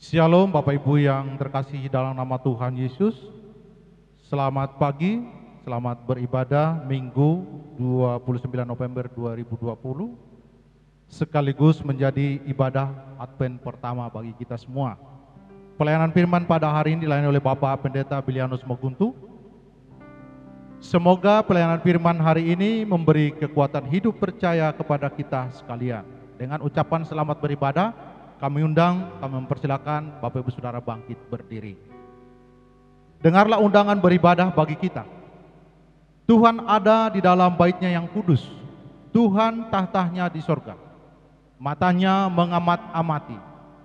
Shalom Bapak Ibu yang terkasih dalam nama Tuhan Yesus. Selamat pagi, selamat beribadah Minggu 29 November 2020, sekaligus menjadi ibadah Advent pertama bagi kita semua. Pelayanan firman pada hari ini dilayani oleh Bapak Pendeta Bilianus Moguntu. Semoga pelayanan firman hari ini memberi kekuatan hidup percaya kepada kita sekalian. Dengan ucapan selamat beribadah, kami mempersilakan Bapak Ibu Saudara bangkit berdiri. Dengarlah undangan beribadah bagi kita. Tuhan ada di dalam bait-Nya yang kudus. Tuhan tahtanya di sorga. Matanya mengamat-amati.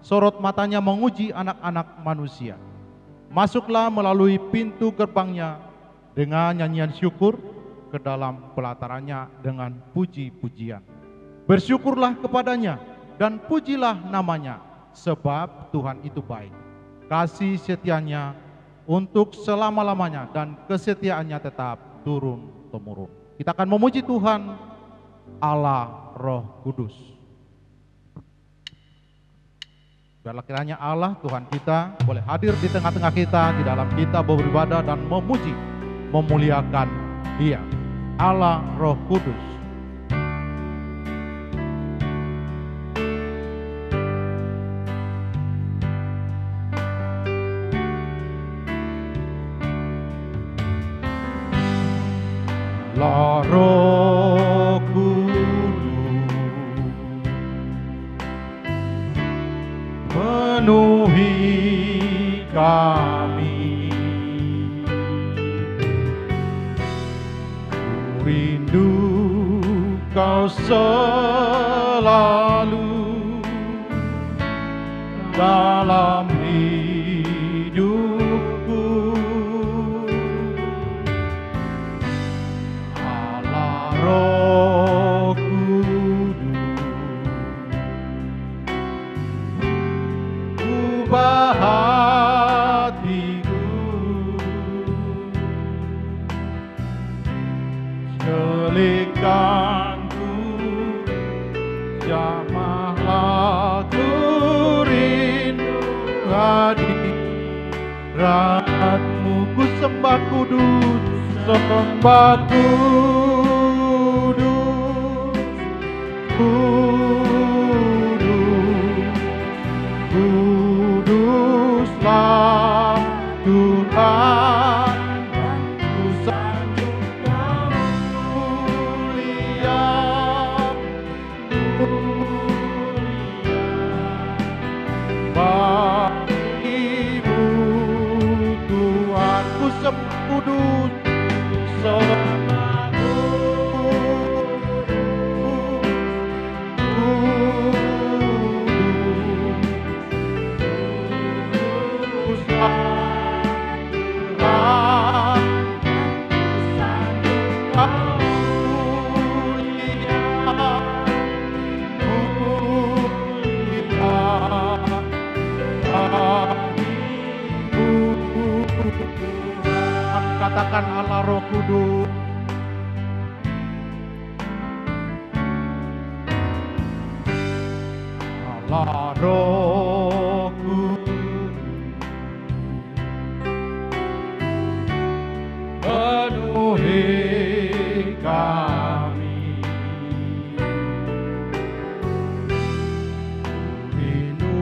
Sorot matanya menguji anak-anak manusia. Masuklah melalui pintu gerbang-Nya dengan nyanyian syukur, ke dalam pelatarannya dengan puji-pujian. Bersyukurlah kepada-Nya dan pujilah namanya, sebab Tuhan itu baik. Kasih setia-Nya untuk selama-lamanya dan kesetiaan-Nya tetap turun-temurun. Kita akan memuji Tuhan Allah Roh Kudus. Biarlah kiranya Allah Tuhan kita boleh hadir di tengah-tengah kita, di dalam kita beribadah dan memuji, memuliakan Dia, Allah Roh Kudus. Roh Kudus, penuhi kami. Ku rindu Kau selalu dalam hidupku. Roh Kudus, ubah hatiku, celikanku, jamahlah ku rindu hadirat-Mu. Ku sembah kudus, sembah kudus. Kuduslah Tuhan, ku sanjung mulia, bagimu Tuhan. Ku sembah kudus, katakan Allah Roh Kudus. Allah Roh Kudus, penuhi kami. Rindu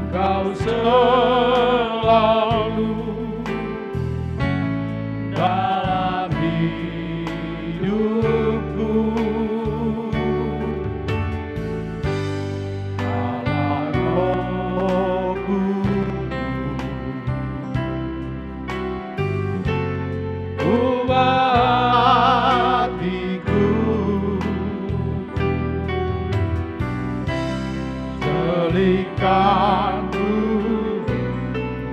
Kau selalu dalam hidupku. Allah Roh Kudus, ubah hatiku, celikanku,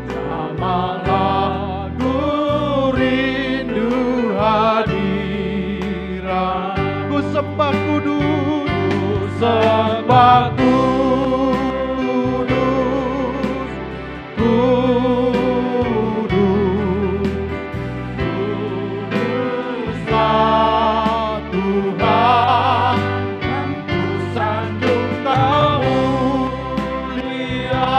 jamahlah ku rindu hadirat. Ku sembah kudus, sembah kudus, kuduslah Tuhan, ku sanjung Kau mulia.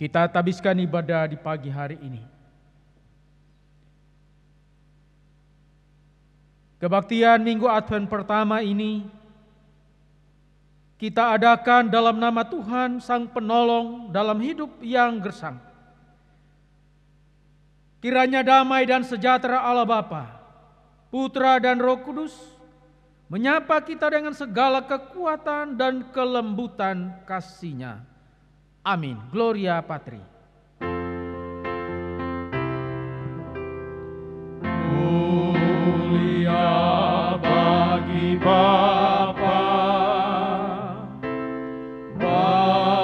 Kita habiskan ibadah di pagi hari ini. Kebaktian Minggu Advent pertama ini kita adakan dalam nama Tuhan Sang Penolong dalam hidup yang gersang. Kiranya damai dan sejahtera Allah Bapa, Putra dan Roh Kudus menyapa kita dengan segala kekuatan dan kelembutan kasih-Nya. Amin. Gloria Patri. Mulia bagi Bapa, bagi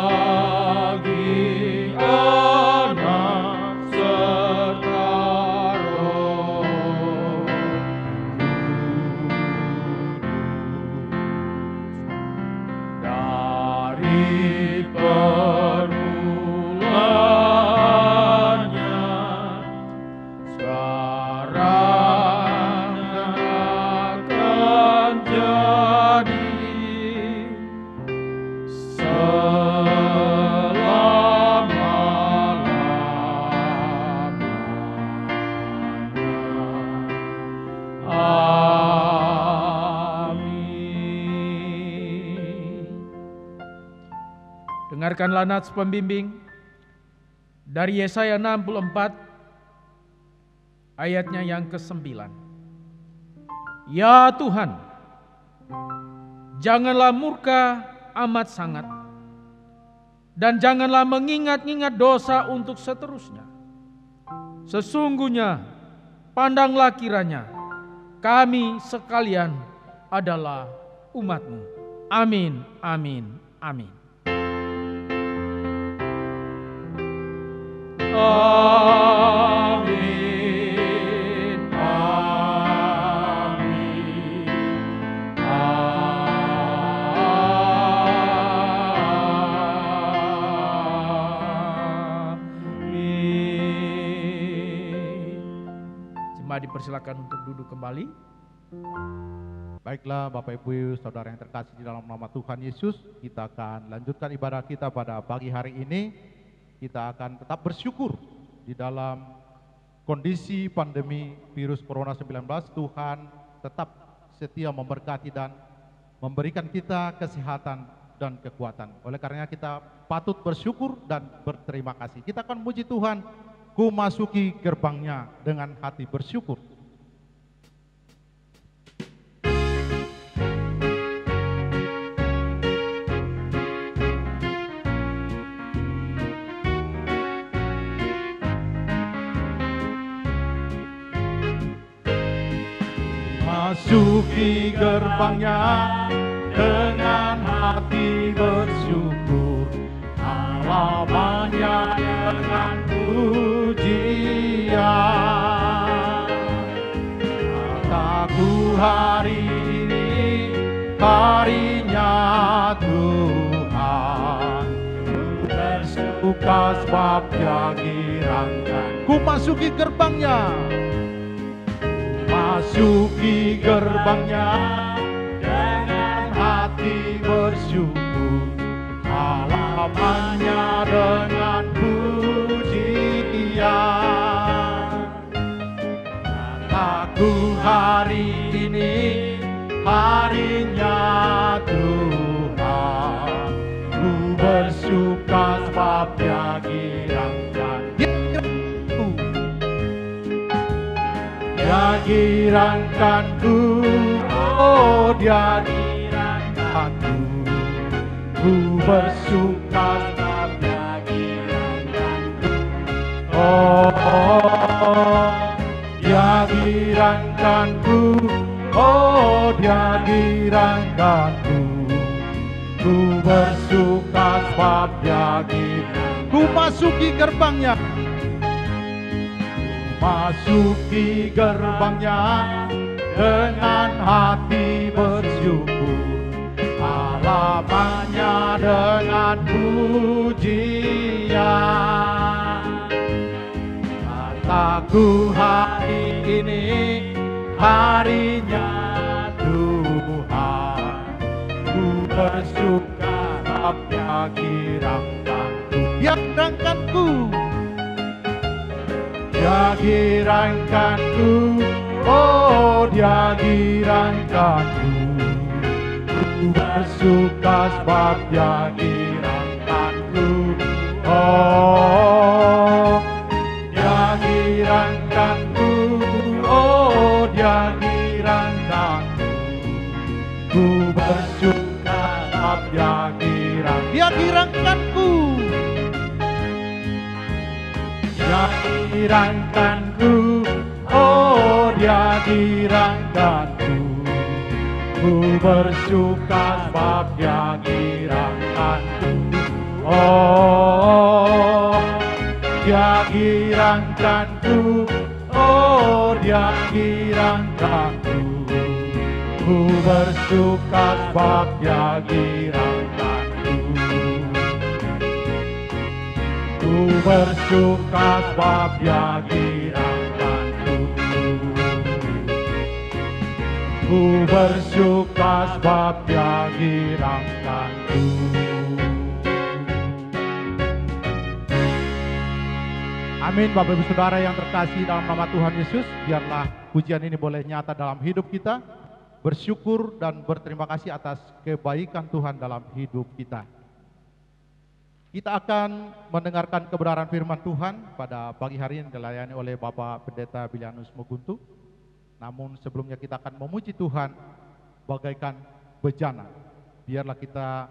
Anak serta Roh Kudus. Dari permulaannya, sekarang akan jadi, Amin. Dengarkanlah nats pembimbing dari Yesaya 64 ayatnya yang ke-9. Ya Tuhan, janganlah murka amat sangat, dan janganlah mengingat-ingat dosa untuk seterusnya. Sesungguhnya pandanglah kiranya kami sekalian adalah umat-Mu. Amin, amin, amin. Amin, amin, amin. Jemaat dipersilakan untuk duduk kembali. Baiklah Bapak Ibu Saudara yang terkasih di dalam nama Tuhan Yesus, kita akan lanjutkan ibadah kita pada pagi hari ini. Kita akan tetap bersyukur di dalam kondisi pandemi virus Corona 19. Tuhan tetap setia memberkati dan memberikan kita kesehatan dan kekuatan. Oleh karenanya kita patut bersyukur dan berterima kasih. Kita akan memuji Tuhan, ku masuki gerbangnya dengan hati bersyukur. Masuki gerbangnya dengan hati bersyukur, halamannya dengan pujian. Kataku hari ini harinya Tuhan, ku bersuka sebab Dia girangkan. Ku masuki gerbangnya, masuki gerbangnya dengan hati bersyukur, halamannya dengan pujian. Kataku hari ini harinya Tuhan, ku bersuka sebab Dia girangkan. Dia girangkanku, oh Dia girangkanku, ku bersuka sebab Dia girangkanku. Oh, Dia girangkanku, oh Dia girangkanku, ku bersuka sebab Dia girangkanku. Ku masuki gerbangnya, masuki gerbangnya dengan hati bersyukur, halamannya dengan pujian. Kataku hari ini harinya Tuhan, ku bersuka sebab Dia girangkanku. Dia girangkanku, Dia girankanku, oh dia girankanku. Ku bersuka sebab dia girankanku. Oh dia girankanku, oh dia girankanku. Ku bersuka sebab dia girankanku. Dia girankanku, oh dia girankanku. Ku bersuka sebab dia girankanku. Oh dia girankanku, oh dia girankanku. Ku bersuka sebab dia girankanku. Ku bersuka sebab dia girankanku. Ku bersuka sebab dia girankanku. Amin. Bapak Ibu Saudara yang terkasih dalam nama Tuhan Yesus, biarlah pujian ini boleh nyata dalam hidup kita, bersyukur dan berterima kasih atas kebaikan Tuhan dalam hidup kita. Kita akan mendengarkan kebenaran firman Tuhan pada pagi hari ini dilayani oleh Bapak Pendeta Bilianus Muguntu. Namun sebelumnya kita akan memuji Tuhan bagaikan bejana. Biarlah kita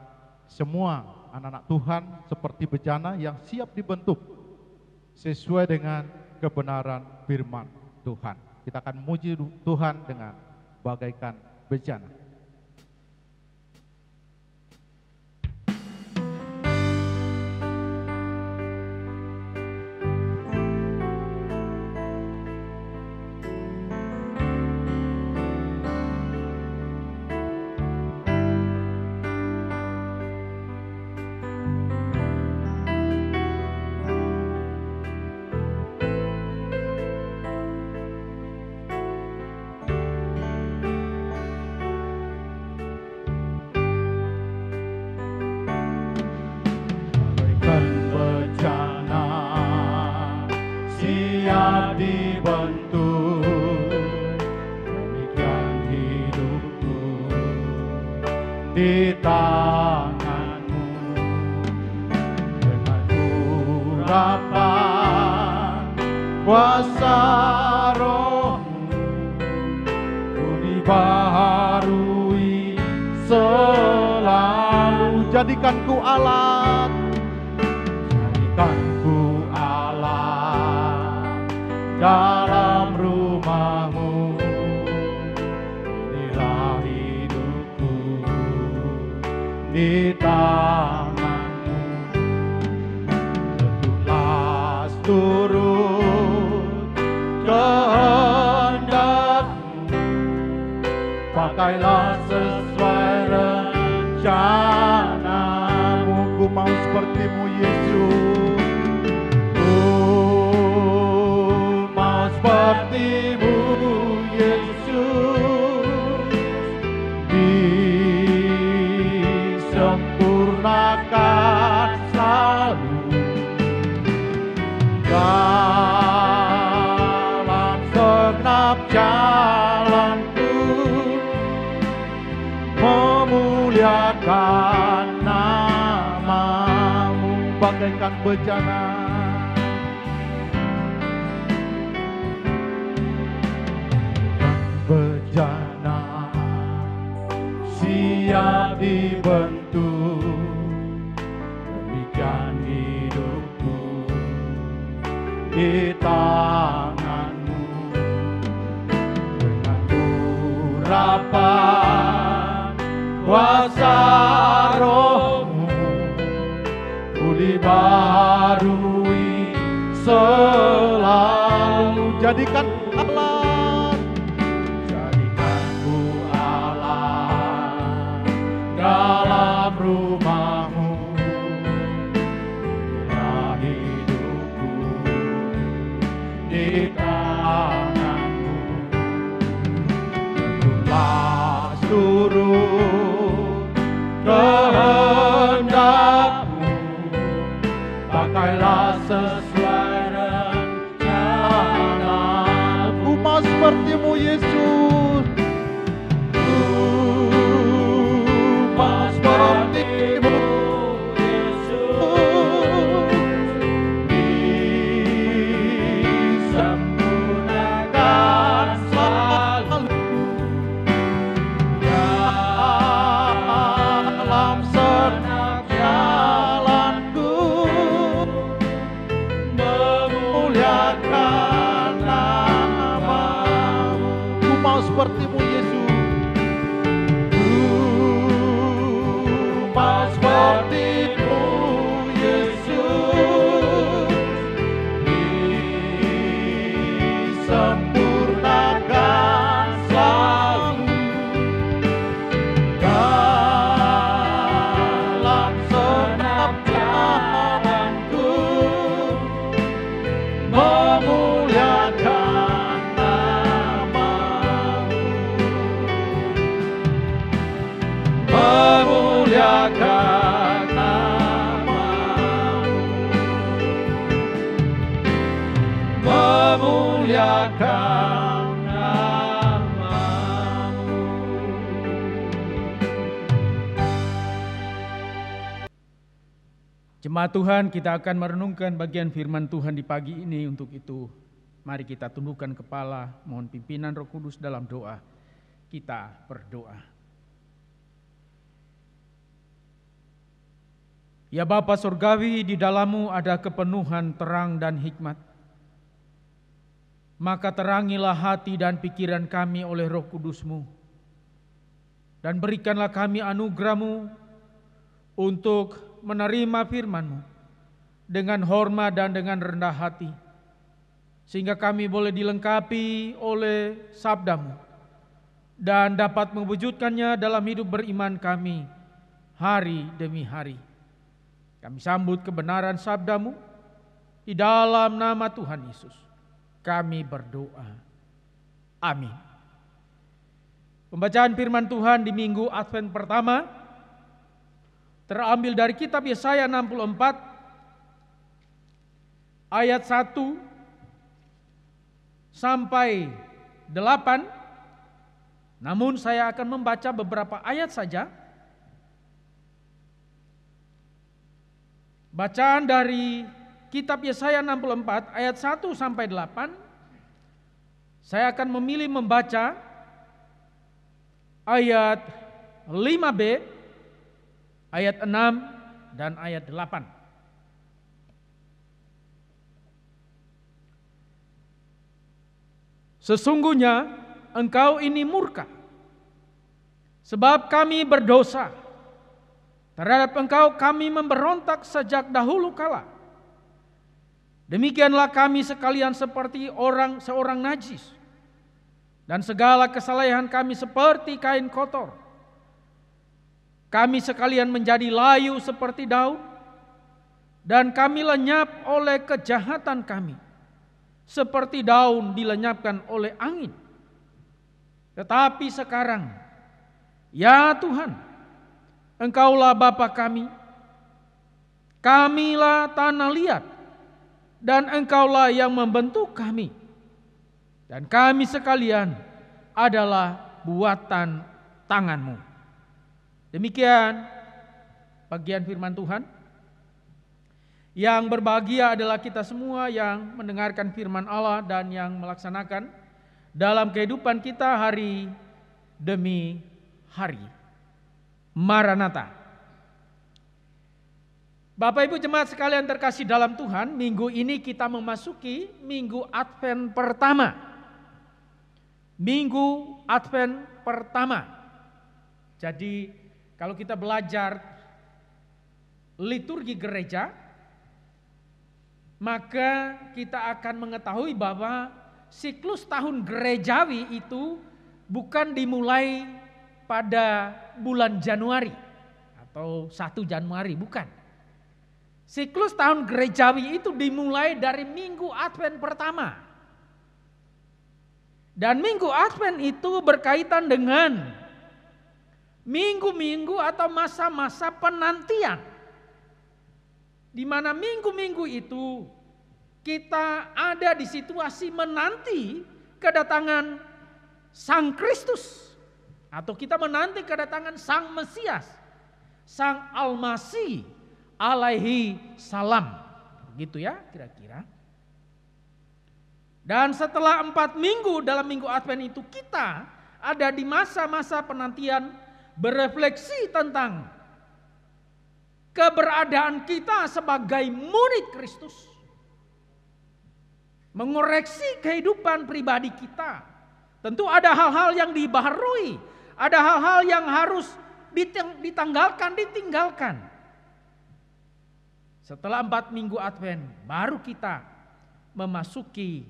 semua anak-anak Tuhan seperti bejana yang siap dibentuk sesuai dengan kebenaran firman Tuhan. Kita akan memuji Tuhan dengan bagaikan bejana. Di tanganmu dengan urapan kuasa Roh-Mu, ku dibaharui selalu. Jadikanku alat, jadikanku alat dalam rumah-Mu. Di tanganmu, tentulah turut kehendak-Mu, pakailah sesuai rencana-Mu. Ku mau seperti-Mu Yesus, ku mau seperti-Mu Yesus, disempurnakan selalu dalam segenap jalanku, memuliakan nama-Mu bagaikan bejana. Bejana siap dibentuk, demikian hidupku di tangan-Mu. Dengan urapan kuasa Roh-Mu, ku dibaharui selalu. Jadikan alat, jadikanku alat dalam rumah-Mu. Bila hidupku di tangan-Mu, tentulah seluruh kehendak-Mu, pakailah sesuai rencana. seperti-Mu Yesus. Mau seperti-Mu disempurnakan selalu dalam segenap jalanku, memuliakan nama-Mu. Ku mau seperti-Mu Yesus. Mau seperti-Mu Yesus, disempurnakan selalu dalam segenap jalanku, memuliakan nama-Mu, memuliakan nama-Mu, memuliakan nama-Mu. Jemaat Tuhan, kita akan merenungkan bagian firman Tuhan di pagi ini. Untuk itu, mari kita tundukkan kepala, mohon pimpinan Roh Kudus dalam doa. Kita berdoa. Ya Bapa Surgawi, di dalam-Mu ada kepenuhan terang dan hikmat. Maka terangilah hati dan pikiran kami oleh Roh Kudus-Mu. Dan berikanlah kami anugerah-Mu untuk menerima firman-Mu dengan hormat dan dengan rendah hati, sehingga kami boleh dilengkapi oleh sabda-Mu dan dapat mewujudkannya dalam hidup beriman kami hari demi hari. Kami sambut kebenaran sabda-Mu di dalam nama Tuhan Yesus. Kami berdoa. Amin. Pembacaan firman Tuhan di minggu Advent pertama terambil dari kitab Yesaya 64 ayat 1 sampai 8. Namun saya akan membaca beberapa ayat saja. Bacaan dari kitab Yesaya 64 ayat 1 sampai 8. Saya akan memilih membaca ayat 5b, ayat 6 dan ayat 8. Sesungguhnya engkau ini murka, sebab kami berdosa. Terhadap engkau kami memberontak sejak dahulu kala. Demikianlah kami sekalian seperti seorang najis, dan segala kesalehan kami seperti kain kotor. Kami sekalian menjadi layu seperti daun, dan kami lenyap oleh kejahatan kami, seperti daun dilenyapkan oleh angin. Tetapi sekarang, ya Tuhan, Engkaulah Bapa kami, kamilah tanah liat, dan Engkaulah yang membentuk kami, dan kami sekalian adalah buatan tangan-Mu. Demikian bagian firman Tuhan. Yang berbahagia adalah kita semua yang mendengarkan firman Allah dan yang melaksanakan dalam kehidupan kita hari demi hari. Maranatha. Bapak Ibu jemaat sekalian terkasih dalam Tuhan, minggu ini kita memasuki minggu Advent pertama. Minggu Advent pertama. Jadi kalau kita belajar liturgi gereja, maka kita akan mengetahui bahwa siklus tahun gerejawi itu bukan dimulai pada bulan Januari atau 1 Januari, bukan. Siklus tahun gerejawi itu dimulai dari minggu Advent pertama. Dan minggu Advent itu berkaitan dengan minggu-minggu atau masa-masa penantian, di mana minggu-minggu itu kita ada di situasi menanti kedatangan Sang Kristus, atau kita menanti kedatangan Sang Mesias, Sang Al-Masih alaihi salam. Gitu ya kira-kira. Dan setelah 4 minggu dalam minggu Advent itu, kita ada di masa-masa penantian berefleksi tentang keberadaan kita sebagai murid Kristus. Mengoreksi kehidupan pribadi kita. Tentu ada hal-hal yang dibaharui, ada hal-hal yang harus ditinggalkan. Setelah 4 minggu Advent, baru kita memasuki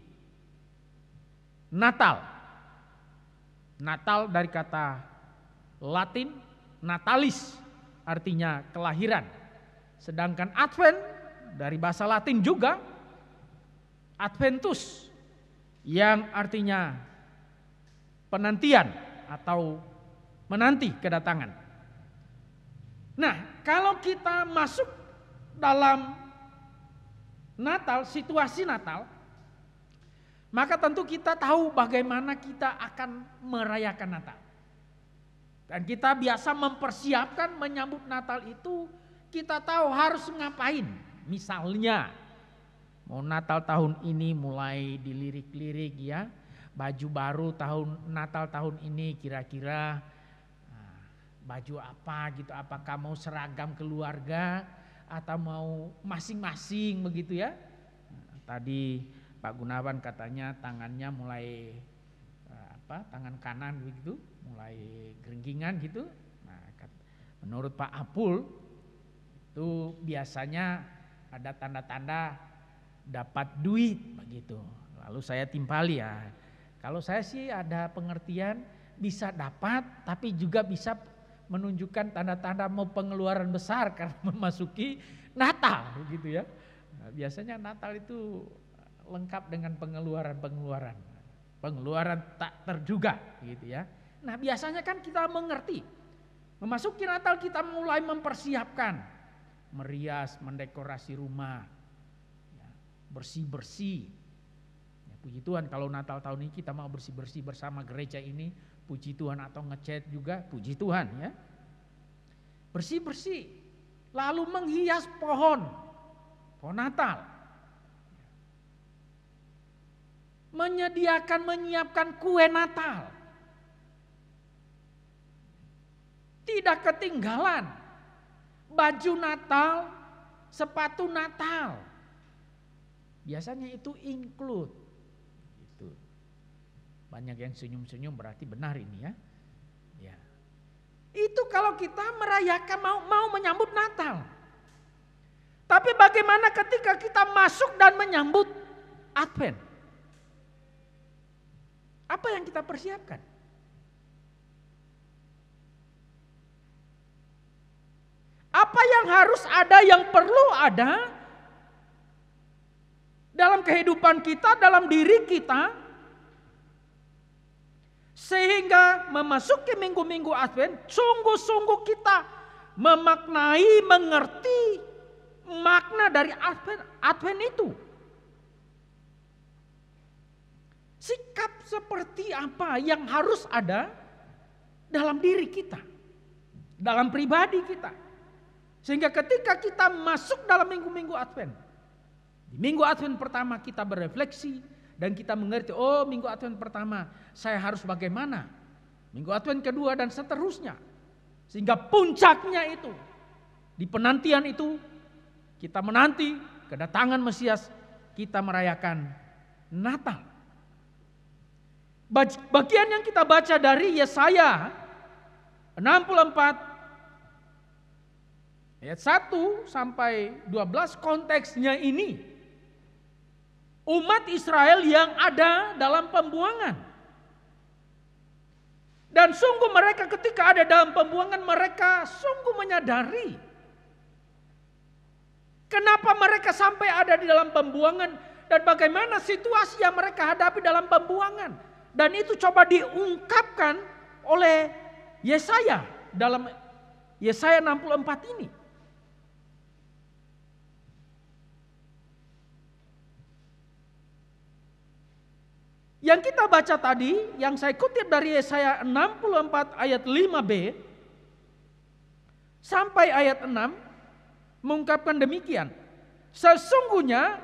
Natal. Natal dari kata Latin natalis, artinya kelahiran. Sedangkan Advent dari bahasa Latin juga Adventus, yang artinya penantian atau menanti kedatangan. Nah, kalau kita masuk dalam Natal, situasi Natal, maka tentu kita tahu bagaimana kita akan merayakan Natal. Dan kita biasa mempersiapkan menyambut Natal itu, kita tahu harus ngapain. Misalnya, mau Natal tahun ini mulai dilirik-lirik ya, baju baru Natal tahun ini kira-kira baju apa gitu, apakah mau seragam keluarga atau mau masing-masing begitu ya. Tadi Pak Gunawan katanya tangannya mulai tangan kanan begitu, mulai gerenggingan gitu. Nah, menurut Pak Apul itu biasanya ada tanda-tanda dapat duit begitu. Lalu saya timpali ya. Kalau saya sih ada pengertian bisa dapat, tapi juga bisa menunjukkan tanda-tanda mau pengeluaran besar karena memasuki Natal gitu ya. Nah, biasanya Natal itu lengkap dengan pengeluaran tak terduga gitu ya. Nah, biasanya kan kita mengerti memasuki Natal kita mulai mempersiapkan, merias, mendekorasi rumah, ya, bersih-bersih. Ya, puji Tuhan kalau Natal tahun ini kita mau bersih-bersih bersama gereja ini, puji Tuhan, atau ngecat juga, puji Tuhan ya. Bersih-bersih, lalu menghias pohon Natal. Menyiapkan kue Natal. Tidak ketinggalan baju Natal, sepatu Natal. Biasanya itu include. Gitu. Banyak yang senyum-senyum berarti benar ini ya. Ya. Itu kalau kita merayakan mau menyambut Natal. Tapi bagaimana ketika kita masuk dan menyambut Advent? Apa yang kita persiapkan? Apa yang harus ada, yang perlu ada dalam kehidupan kita, dalam diri kita, sehingga memasuki minggu-minggu Advent, sungguh-sungguh kita memaknai, mengerti makna dari Advent itu. Sikap seperti apa yang harus ada dalam diri kita, dalam pribadi kita. Sehingga ketika kita masuk dalam minggu-minggu Advent, di minggu Advent pertama kita berefleksi dan kita mengerti, oh minggu Advent pertama saya harus bagaimana, minggu Advent kedua dan seterusnya. Sehingga puncaknya itu, di penantian itu, kita menanti kedatangan Mesias, kita merayakan Natal. Bagian yang kita baca dari Yesaya 64 ayat 1 sampai 12, konteksnya ini umat Israel yang ada dalam pembuangan. Dan sungguh mereka ketika ada dalam pembuangan, mereka sungguh menyadari kenapa mereka sampai ada di dalam pembuangan dan bagaimana situasi yang mereka hadapi dalam pembuangan. Dan itu coba diungkapkan oleh Yesaya dalam Yesaya 64 ini. Yang kita baca tadi, yang saya kutip dari Yesaya 64 ayat 5b sampai ayat 6 mengungkapkan demikian. Sesungguhnya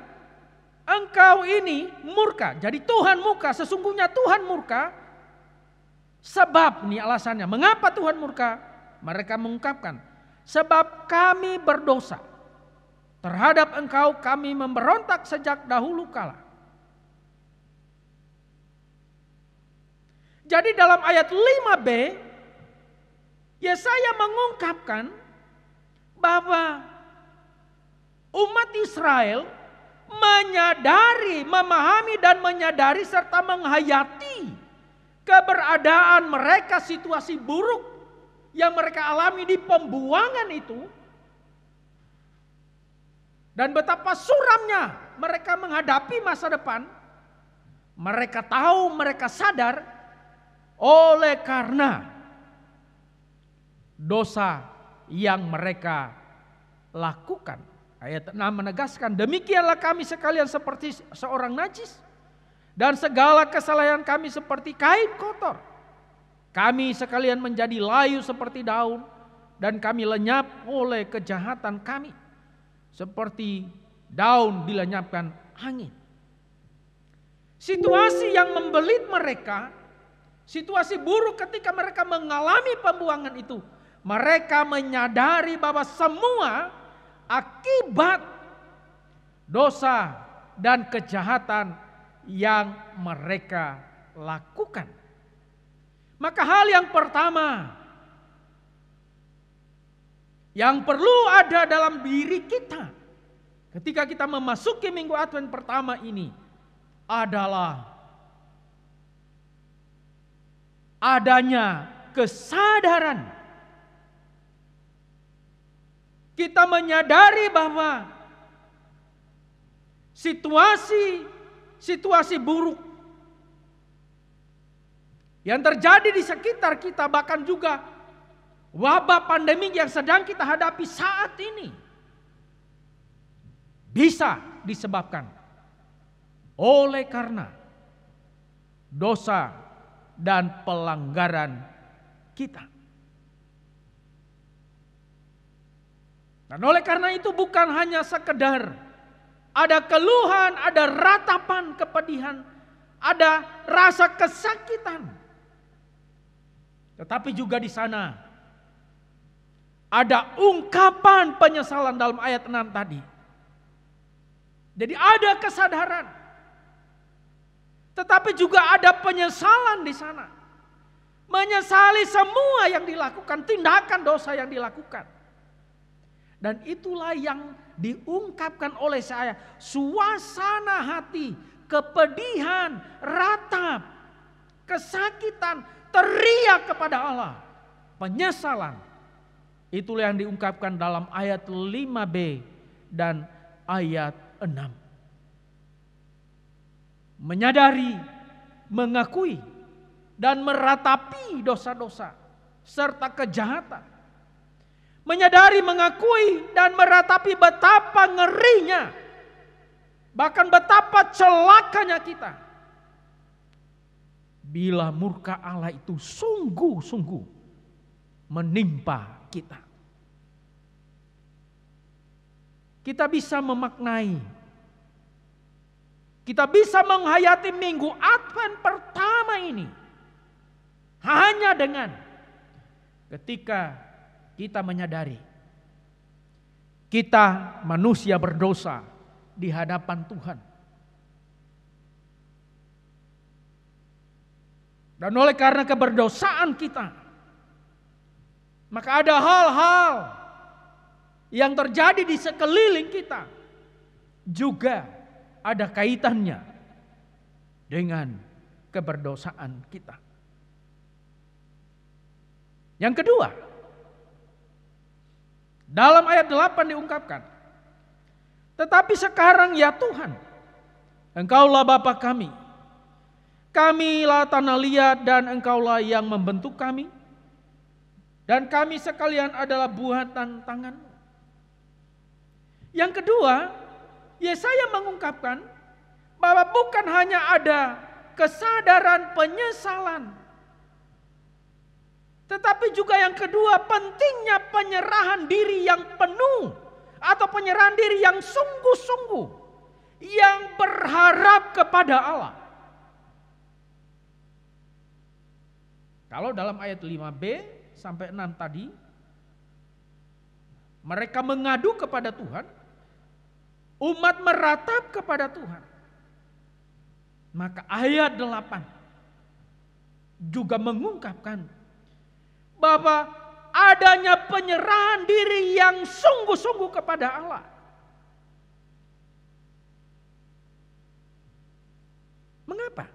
engkau ini murka. Jadi Tuhan murka, sesungguhnya Tuhan murka. Sebab, ini alasannya, mengapa Tuhan murka? Mereka mengungkapkan, sebab kami berdosa. Terhadap engkau kami memberontak sejak dahulu kala. Jadi dalam ayat 5b, Yesaya mengungkapkan bahwa umat Israel menyadari, memahami dan menyadari serta menghayati keberadaan mereka, situasi buruk yang mereka alami di pembuangan itu. Dan betapa suramnya mereka menghadapi masa depan. Mereka tahu, mereka sadar oleh karena dosa yang mereka lakukan. Ayat 6 menegaskan, demikianlah kami sekalian seperti seorang najis, dan segala kesalahan kami seperti kain kotor. Kami sekalian menjadi layu seperti daun, dan kami lenyap oleh kejahatan kami, seperti daun dilenyapkan angin. Situasi yang membelit mereka, situasi buruk ketika mereka mengalami pembuangan itu, mereka menyadari bahwa semua akibat dosa dan kejahatan yang mereka lakukan. Maka hal yang pertama yang perlu ada dalam diri kita ketika kita memasuki minggu Advent pertama ini adalah adanya kesadaran. Kita menyadari bahwa situasi buruk yang terjadi di sekitar kita, bahkan juga wabah pandemi yang sedang kita hadapi saat ini, bisa disebabkan oleh karena dosa dan pelanggaran kita. Dan oleh karena itu bukan hanya sekedar ada keluhan, ada ratapan kepedihan, ada rasa kesakitan. Tetapi juga di sana ada ungkapan penyesalan dalam ayat 6 tadi. Jadi ada kesadaran. Tetapi juga ada penyesalan di sana. Menyesali semua yang dilakukan, tindakan dosa yang dilakukan. Dan itulah yang diungkapkan oleh saya. Suasana hati, kepedihan, ratap, kesakitan, teriak kepada Allah. Penyesalan. Itulah yang diungkapkan dalam ayat 5b dan ayat 6. Menyadari, mengakui, dan meratapi dosa-dosa serta kejahatan. Menyadari, mengakui, dan meratapi betapa ngerinya, bahkan betapa celakanya kita bila murka Allah itu sungguh-sungguh menimpa kita. Kita bisa memaknai, kita bisa menghayati minggu Advent pertama ini hanya dengan ketika kita menyadari kita manusia berdosa di hadapan Tuhan. Dan oleh karena keberdosaan kita, maka ada hal-hal yang terjadi di sekeliling kita juga ada kaitannya dengan keberdosaan kita. Yang kedua, dalam ayat 8 diungkapkan, tetapi sekarang ya Tuhan, Engkaulah Bapa kami, kamilah tanah liat dan Engkaulah yang membentuk kami, dan kami sekalian adalah buatan tangan-Mu. Yang kedua, Yesaya mengungkapkan bahwa bukan hanya ada kesadaran penyesalan. Tetapi juga yang kedua, pentingnya penyerahan diri yang penuh atau penyerahan diri yang sungguh-sungguh, yang berharap kepada Allah. Kalau dalam ayat 5b sampai 6 tadi, mereka mengadu kepada Tuhan, umat meratap kepada Tuhan. Maka ayat 8 juga mengungkapkan bahwa adanya penyerahan diri yang sungguh-sungguh kepada Allah. Mengapa?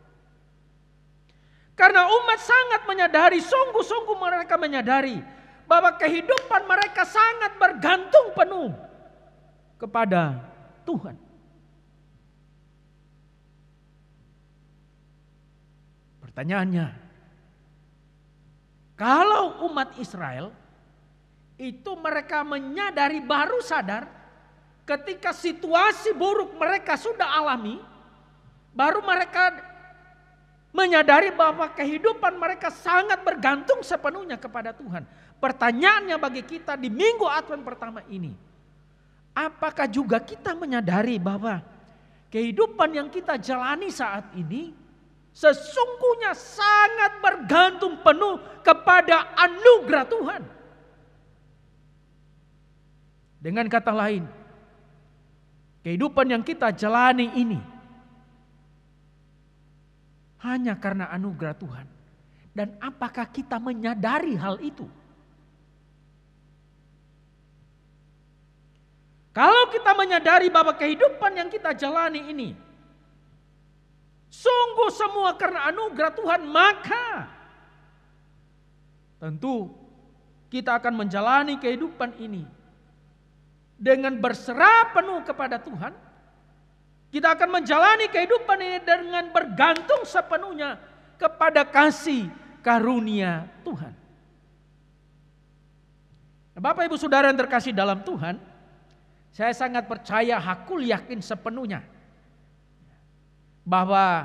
Karena umat sangat menyadari, sungguh-sungguh mereka menyadari bahwa kehidupan mereka sangat bergantung penuh kepada Tuhan. Pertanyaannya, kalau umat Israel itu mereka menyadari, baru sadar ketika situasi buruk mereka sudah alami, baru mereka menyadari bahwa kehidupan mereka sangat bergantung sepenuhnya kepada Tuhan. Pertanyaannya bagi kita di minggu Advent pertama ini, apakah juga kita menyadari bahwa kehidupan yang kita jalani saat ini sesungguhnya sangat bergantung penuh kepada anugerah Tuhan. Dengan kata lain, kehidupan yang kita jalani ini hanya karena anugerah Tuhan. Dan apakah kita menyadari hal itu? Kalau kita menyadari bahwa kehidupan yang kita jalani ini sungguh semua karena anugerah Tuhan, maka tentu kita akan menjalani kehidupan ini dengan berserah penuh kepada Tuhan. Kita akan menjalani kehidupan ini dengan bergantung sepenuhnya kepada kasih karunia Tuhan. Bapak Ibu Saudara yang terkasih dalam Tuhan, saya sangat percaya, hakul yakin sepenuhnya bahwa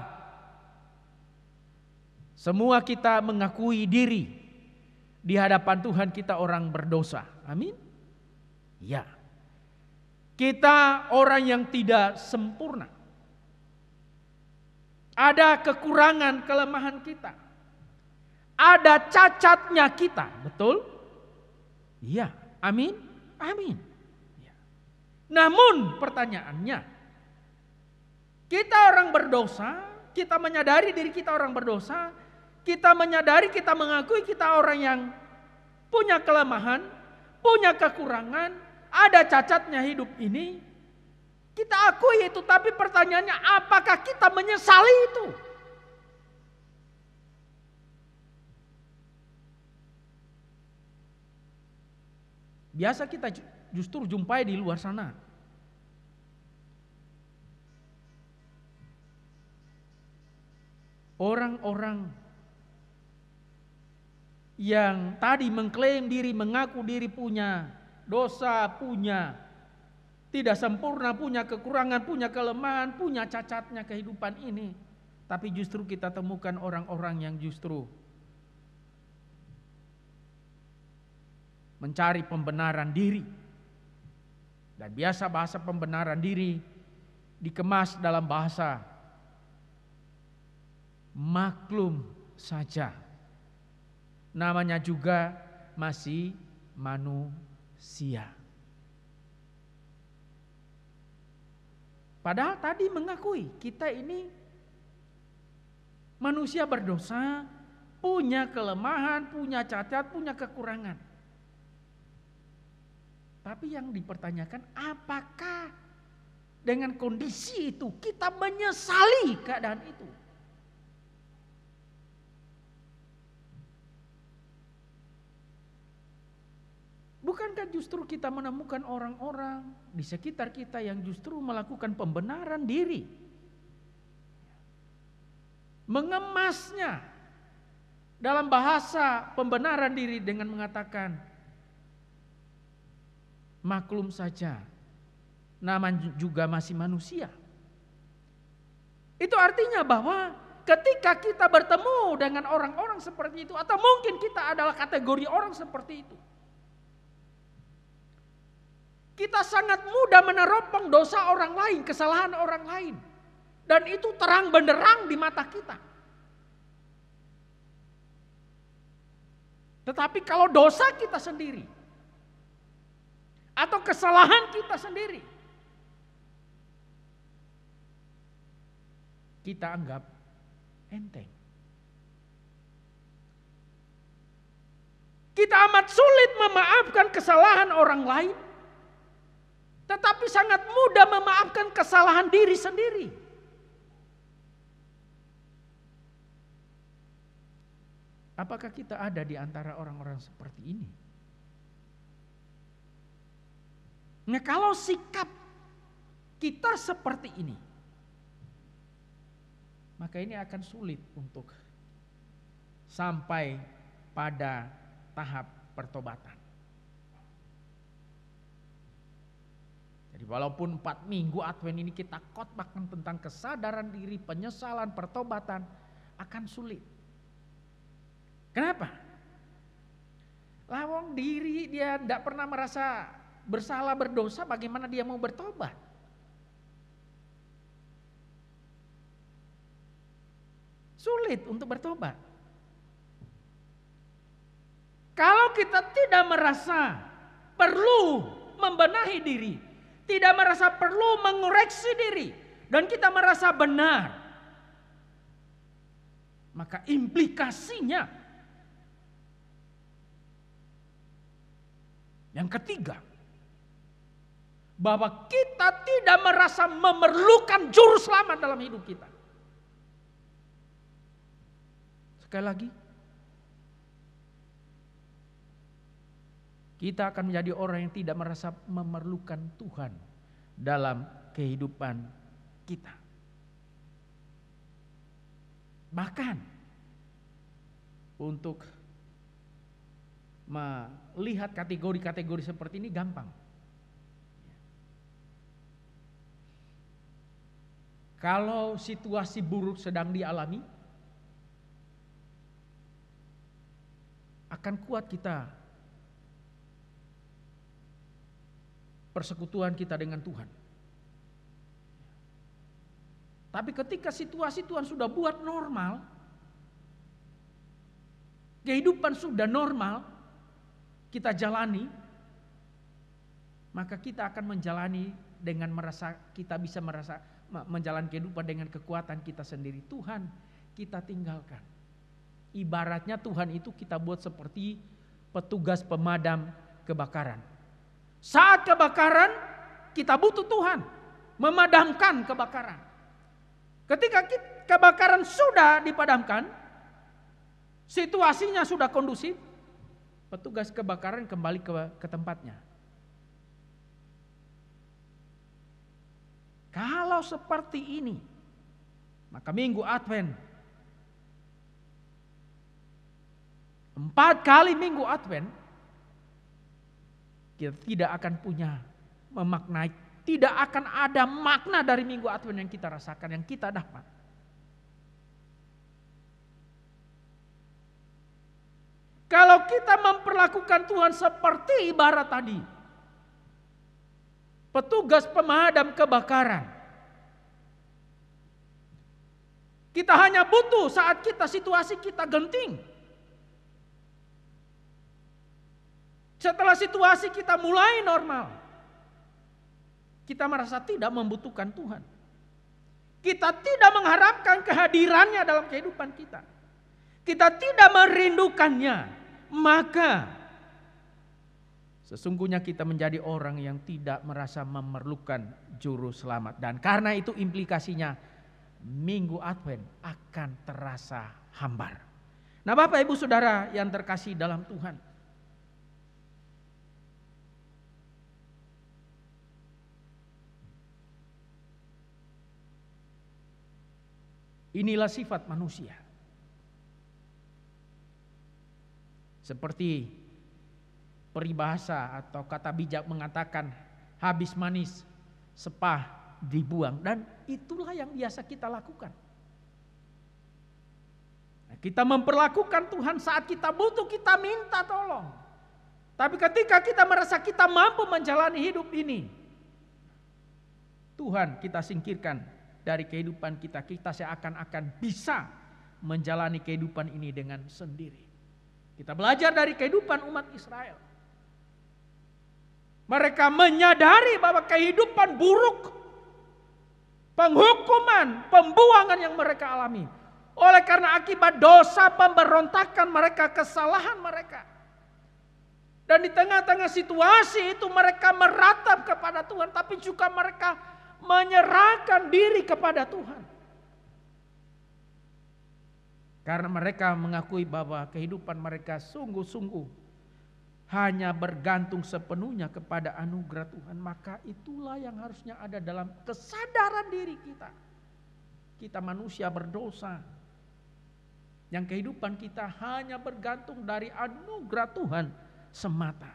semua kita mengakui diri di hadapan Tuhan kita orang berdosa. Amin. Ya. Kita orang yang tidak sempurna. Ada kekurangan, kelemahan kita. Ada cacatnya kita, betul? Iya. Amin. Amin. Ya. Namun pertanyaannya, kita orang berdosa, kita menyadari diri kita orang berdosa, kita menyadari, kita mengakui kita orang yang punya kelemahan, punya kekurangan, ada cacatnya hidup ini. Kita akui itu, tapi pertanyaannya apakah kita menyesali itu? Biasa kita justru jumpai di luar sana. Orang-orang yang tadi mengklaim diri, mengaku diri punya dosa, punya tidak sempurna, punya kekurangan, punya kelemahan, punya cacatnya kehidupan ini. Tapi justru kita temukan orang-orang yang justru mencari pembenaran diri. Dan biasa bahasa pembenaran diri dikemas dalam bahasa maklum saja. Namanya juga masih manusia. Padahal tadi mengakui kita ini manusia berdosa, punya kelemahan, punya cacat, punya kekurangan. Tapi yang dipertanyakan, apakah dengan kondisi itu kita menyesali keadaan itu? Bukankah justru kita menemukan orang-orang di sekitar kita yang justru melakukan pembenaran diri, mengemasnya dalam bahasa pembenaran diri dengan mengatakan maklum saja, nama juga masih manusia. Itu artinya bahwa ketika kita bertemu dengan orang-orang seperti itu, atau mungkin kita adalah kategori orang seperti itu, kita sangat mudah meneropong dosa orang lain, kesalahan orang lain. Dan itu terang benderang di mata kita. Tetapi kalau dosa kita sendiri, atau kesalahan kita sendiri, kita anggap enteng. Kita amat sulit memaafkan kesalahan orang lain, tetapi sangat mudah memaafkan kesalahan diri sendiri. Apakah kita ada di antara orang-orang seperti ini? Nah, kalau sikap kita seperti ini, maka ini akan sulit untuk sampai pada tahap pertobatan. Jadi walaupun 4 minggu Advent ini kita khotbahkan tentang kesadaran diri, penyesalan, pertobatan, akan sulit. Kenapa? Lawang diri dia tidak pernah merasa bersalah, berdosa, bagaimana dia mau bertobat? Sulit untuk bertobat. Kalau kita tidak merasa perlu membenahi diri, tidak merasa perlu mengoreksi diri, dan kita merasa benar, maka implikasinya yang ketiga, bahwa kita tidak merasa memerlukan juru selamat dalam hidup kita. Sekali lagi, kita akan menjadi orang yang tidak merasa memerlukan Tuhan dalam kehidupan kita. Bahkan untuk melihat kategori-kategori seperti ini gampang. Kalau situasi buruk sedang dialami, akan kuat kita persekutuan kita dengan Tuhan. Tapi ketika situasi Tuhan sudah buat normal, kehidupan sudah normal, kita jalani, maka kita akan menjalani dengan merasa, kita bisa merasa menjalani kehidupan dengan kekuatan kita sendiri. Tuhan kita tinggalkan. Ibaratnya Tuhan itu kita buat seperti petugas pemadam kebakaran. Saat kebakaran, kita butuh Tuhan memadamkan kebakaran. Ketika kebakaran sudah dipadamkan, situasinya sudah kondusif, petugas kebakaran kembali ke tempatnya. Kalau seperti ini, maka minggu Advent, 4 kali minggu Advent, kita tidak akan punya memaknai, tidak akan ada makna dari minggu Advent yang kita rasakan, yang kita dapat. Kalau kita memperlakukan Tuhan seperti ibarat tadi, petugas pemadam kebakaran, kita hanya butuh saat situasi kita genting. Setelah situasi kita mulai normal, kita merasa tidak membutuhkan Tuhan. Kita tidak mengharapkan kehadirannya dalam kehidupan kita. Kita tidak merindukannya. Maka sesungguhnya kita menjadi orang yang tidak merasa memerlukan juru selamat. Dan karena itu implikasinya minggu Advent akan terasa hambar. Nah, Bapak Ibu Saudara yang terkasih dalam Tuhan, inilah sifat manusia. Seperti peribahasa atau kata bijak mengatakan, habis manis sepah dibuang. Dan itulah yang biasa kita lakukan. Kita memperlakukan Tuhan saat kita butuh, kita minta tolong. Tapi ketika kita merasa kita mampu menjalani hidup ini, Tuhan kita singkirkan dari kehidupan kita. Kita seakan-akan bisa menjalani kehidupan ini dengan sendiri. Kita belajar dari kehidupan umat Israel. Mereka menyadari bahwa kehidupan buruk, penghukuman, pembuangan yang mereka alami, oleh karena akibat dosa, pemberontakan mereka, kesalahan mereka. Dan di tengah-tengah situasi itu mereka meratap kepada Tuhan, tapi juga mereka menyerahkan diri kepada Tuhan. Karena mereka mengakui bahwa kehidupan mereka sungguh-sungguh hanya bergantung sepenuhnya kepada anugerah Tuhan. Maka itulah yang harusnya ada dalam kesadaran diri kita. Kita manusia berdosa, yang kehidupan kita hanya bergantung dari anugerah Tuhan semata.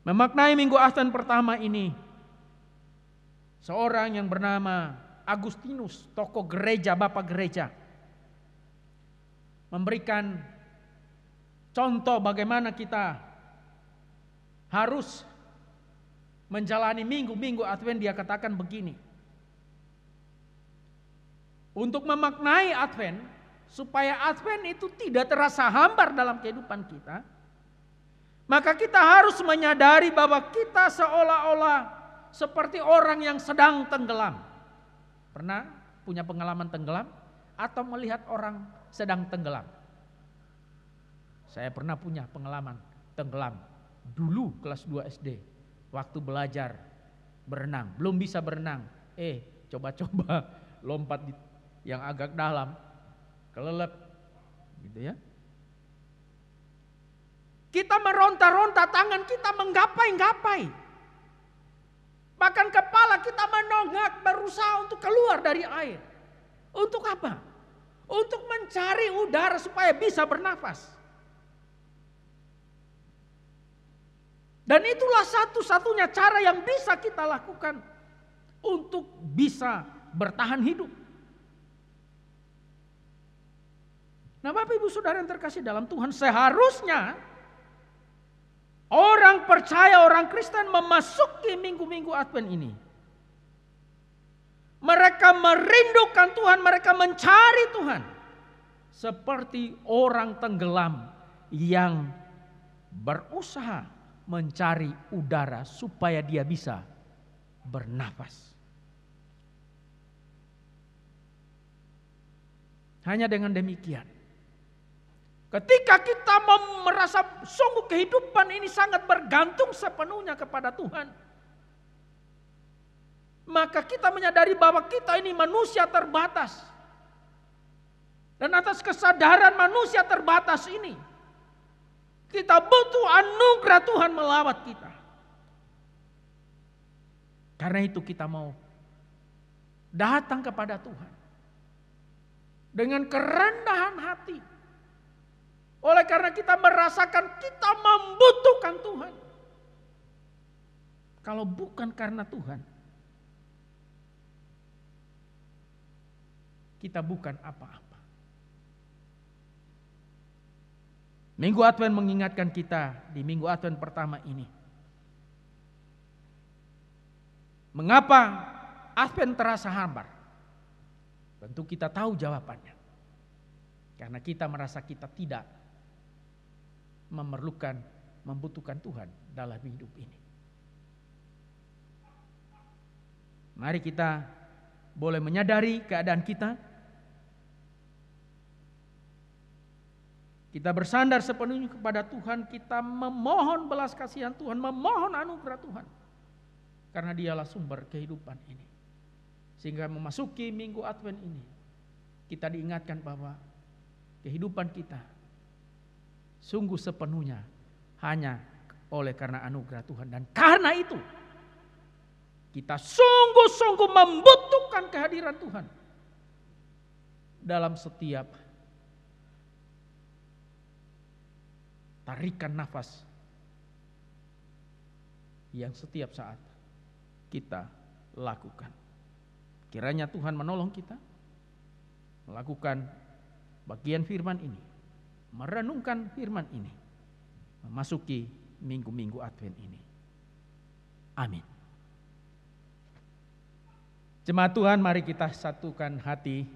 Memaknai Minggu Advent pertama ini, seorang yang bernama Agustinus, tokoh gereja, bapak gereja, memberikan contoh bagaimana kita harus menjalani minggu-minggu Advent. Dia katakan begini: untuk memaknai Advent, supaya Advent itu tidak terasa hambar dalam kehidupan kita, maka kita harus menyadari bahwa kita seolah-olah seperti orang yang sedang tenggelam. Pernah punya pengalaman tenggelam atau melihat orang sedang tenggelam? Saya pernah punya pengalaman tenggelam dulu kelas 2 SD waktu belajar berenang. Belum bisa berenang, coba-coba lompat yang agak dalam, kelelep gitu ya. Kita meronta-ronta, tangan kita menggapai-gapai. Bahkan kepala kita menonggak berusaha untuk keluar dari air. Untuk apa? Untuk mencari udara supaya bisa bernafas. Dan itulah satu-satunya cara yang bisa kita lakukan untuk bisa bertahan hidup. Nah, Bapak Ibu Saudara yang terkasih dalam Tuhan, seharusnya orang percaya, orang Kristen memasuki minggu-minggu Advent ini, mereka merindukan Tuhan, mereka mencari Tuhan. Seperti orang tenggelam yang berusaha mencari udara supaya dia bisa bernafas. Hanya dengan demikian, ketika kita merasa sungguh kehidupan ini sangat bergantung sepenuhnya kepada Tuhan, maka kita menyadari bahwa kita ini manusia terbatas. Dan atas kesadaran manusia terbatas ini, kita butuh anugerah Tuhan melawat kita. Karena itu kita mau datang kepada Tuhan dengan kerendahan hati. Oleh karena kita merasakan kita membutuhkan Tuhan. Kalau bukan karena Tuhan, kita bukan apa-apa. Minggu Advent mengingatkan kita di Minggu Advent pertama ini. Mengapa Advent terasa hambar? Tentu kita tahu jawabannya. Karena kita merasa kita tidak membutuhkan Tuhan dalam hidup ini. Mari kita boleh menyadari keadaan kita. Kita bersandar sepenuhnya kepada Tuhan, kita memohon belas kasihan Tuhan, memohon anugerah Tuhan. Karena dialah sumber kehidupan ini. Sehingga memasuki minggu Advent ini, kita diingatkan bahwa kehidupan kita sungguh sepenuhnya hanya oleh karena anugerah Tuhan. Dan karena itu, kita sungguh-sungguh membutuhkan kehadiran Tuhan dalam setiap tarikan nafas yang setiap saat kita lakukan. Kiranya Tuhan menolong kita melakukan bagian firman ini, merenungkan firman ini, memasuki minggu-minggu Advent ini. Amin. Jemaat Tuhan, mari kita satukan hati,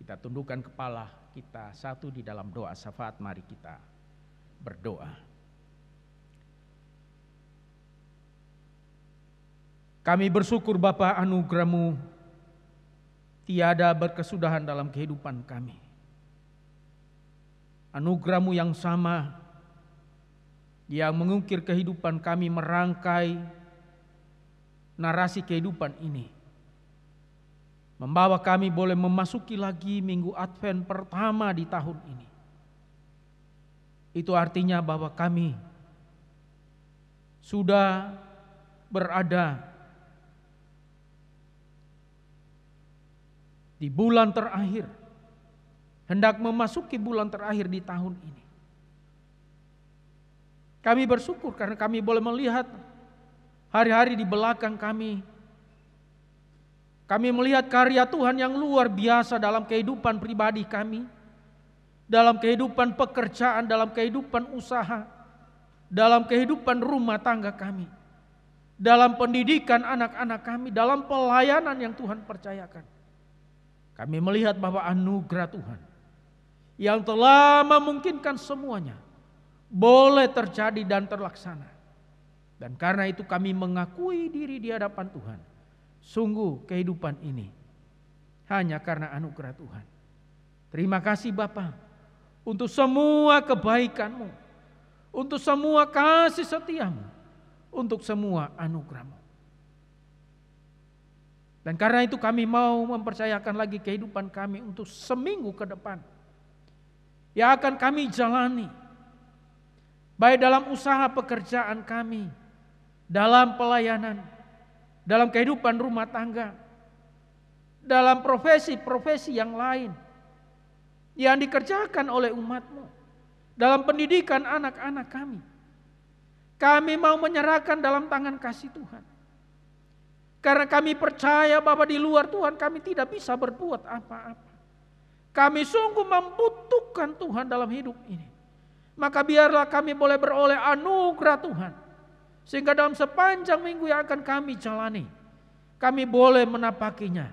kita tundukkan kepala, kita satu di dalam doa syafaat. Mari kita berdoa. Kami bersyukur Bapa, anugerah-Mu tiada berkesudahan dalam kehidupan kami. Anugerah-Mu yang sama yang mengukir kehidupan kami, merangkai narasi kehidupan ini, membawa kami boleh memasuki lagi minggu Advent pertama di tahun ini. Itu artinya bahwa kami sudah berada di bulan terakhir, hendak memasuki bulan terakhir di tahun ini. Kami bersyukur karena kami boleh melihat hari-hari di belakang kami. Kami melihat karya Tuhan yang luar biasa dalam kehidupan pribadi kami, dalam kehidupan pekerjaan, dalam kehidupan usaha, dalam kehidupan rumah tangga kami, dalam pendidikan anak-anak kami, dalam pelayanan yang Tuhan percayakan. Kami melihat bahwa anugerah Tuhan yang telah memungkinkan semuanya boleh terjadi dan terlaksana. Dan karena itu kami mengakui diri di hadapan Tuhan. Sungguh kehidupan ini hanya karena anugerah Tuhan. Terima kasih Bapa untuk semua kebaikan-Mu, untuk semua kasih setia-Mu, untuk semua anugerah-Mu. Dan karena itu kami mau mempercayakan lagi kehidupan kami untuk seminggu ke depan yang akan kami jalani, baik dalam usaha pekerjaan kami, dalam pelayanan, dalam kehidupan rumah tangga, dalam profesi-profesi yang lain yang dikerjakan oleh umat-Mu, dalam pendidikan anak-anak kami. Kami mau menyerahkan dalam tangan kasih Tuhan. Karena kami percaya bahwa di luar Tuhan kami tidak bisa berbuat apa-apa. Kami sungguh membutuhkan Tuhan dalam hidup ini. Maka biarlah kami boleh beroleh anugerah Tuhan. Sehingga dalam sepanjang minggu yang akan kami jalani, kami boleh menapakinya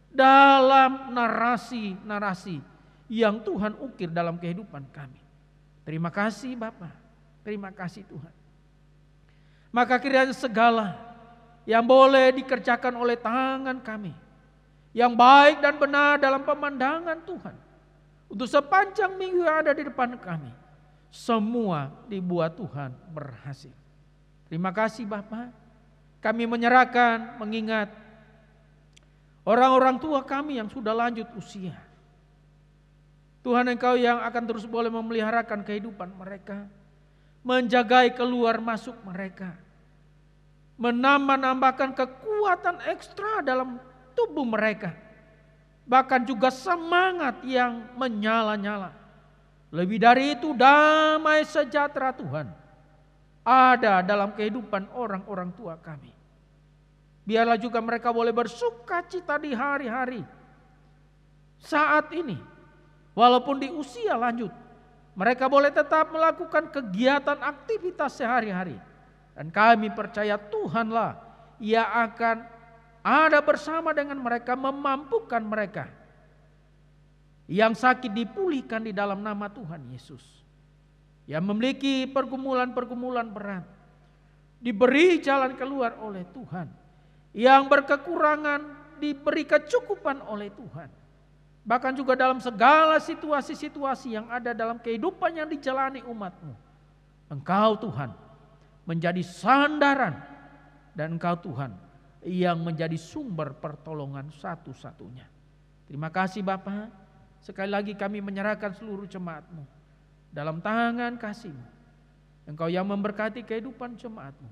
dalam narasi-narasi yang Tuhan ukir dalam kehidupan kami. Terima kasih Bapa, terima kasih Tuhan. Maka kiranya segala yang boleh dikerjakan oleh tangan kami, yang baik dan benar dalam pemandangan Tuhan, untuk sepanjang minggu yang ada di depan kami, semua dibuat Tuhan berhasil. Terima kasih Bapa. Kami menyerahkan, mengingat orang-orang tua kami yang sudah lanjut usia. Tuhan, Engkau yang akan terus boleh memeliharakan kehidupan mereka, menjagai keluar masuk mereka, menambahkan kekuatan ekstra dalam tubuh mereka, bahkan juga semangat yang menyala-nyala. Lebih dari itu, damai sejahtera Tuhan ada dalam kehidupan orang-orang tua kami. Biarlah juga mereka boleh bersuka cita di hari-hari saat ini, walaupun di usia lanjut, mereka boleh tetap melakukan kegiatan aktivitas sehari-hari. Dan kami percaya Tuhanlah yang akan ada bersama dengan mereka, memampukan mereka. Yang sakit dipulihkan di dalam nama Tuhan Yesus. Yang memiliki pergumulan-pergumulan berat, diberi jalan keluar oleh Tuhan. Yang berkekurangan diberi kecukupan oleh Tuhan. Bahkan juga dalam segala situasi-situasi yang ada dalam kehidupan yang dijalani umat-Mu, Engkau Tuhan menjadi sandaran, dan Engkau Tuhan yang menjadi sumber pertolongan satu-satunya. Terima kasih Bapa. Sekali lagi kami menyerahkan seluruh jemaat-Mu dalam tangan kasih-Mu. Engkau yang memberkati kehidupan jemaat-Mu,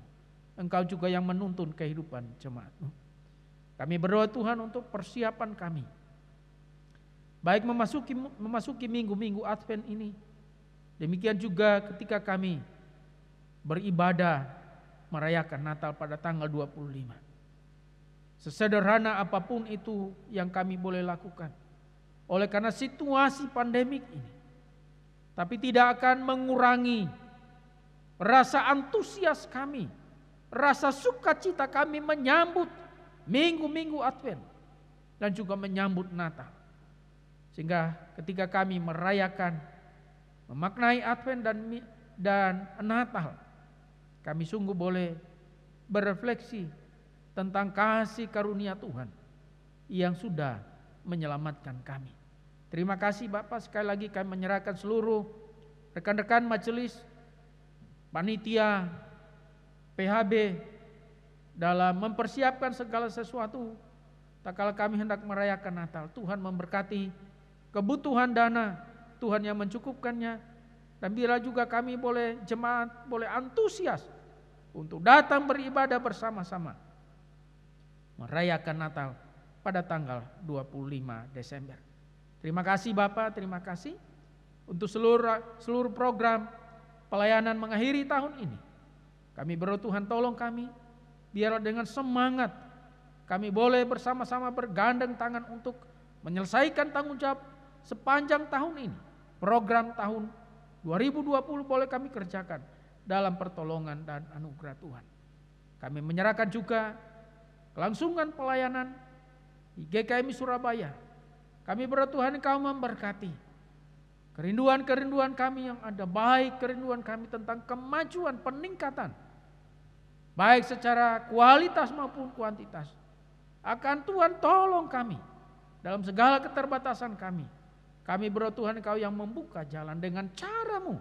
Engkau juga yang menuntun kehidupan jemaat-Mu. Kami berdoa Tuhan untuk persiapan kami, baik memasuki minggu-minggu Advent ini, demikian juga ketika kami beribadah merayakan Natal pada tanggal 25. Sesederhana apapun itu yang kami boleh lakukan. Oleh karena situasi pandemik ini. Tapi tidak akan mengurangi rasa antusias kami, rasa sukacita kami menyambut minggu-minggu Advent dan juga menyambut Natal. Sehingga ketika kami merayakan, memaknai Advent dan Natal, kami sungguh boleh berefleksi tentang kasih karunia Tuhan yang sudah menyelamatkan kami. Terima kasih Bapak, sekali lagi kami menyerahkan seluruh rekan-rekan majelis, panitia, PHB dalam mempersiapkan segala sesuatu. Tak kala kami hendak merayakan Natal, Tuhan memberkati kebutuhan dana, Tuhan yang mencukupkannya. Dan bila juga kami boleh jemaat, boleh antusias untuk datang beribadah bersama-sama merayakan Natal pada tanggal 25 Desember. Terima kasih Bapak, terima kasih untuk seluruh program pelayanan mengakhiri tahun ini. Kami berdoa Tuhan tolong kami, biarlah dengan semangat kami boleh bersama-sama bergandeng tangan untuk menyelesaikan tanggung jawab sepanjang tahun ini. Program tahun 2020 boleh kami kerjakan dalam pertolongan dan anugerah Tuhan. Kami menyerahkan juga kelangsungan pelayanan di GKMI Surabaya. Kami berdoa Tuhan Engkau memberkati kerinduan-kerinduan kami yang ada, baik kerinduan kami tentang kemajuan, peningkatan, baik secara kualitas maupun kuantitas. Akan Tuhan tolong kami dalam segala keterbatasan kami. Kami berdoa Tuhan Engkau yang membuka jalan dengan cara-Mu.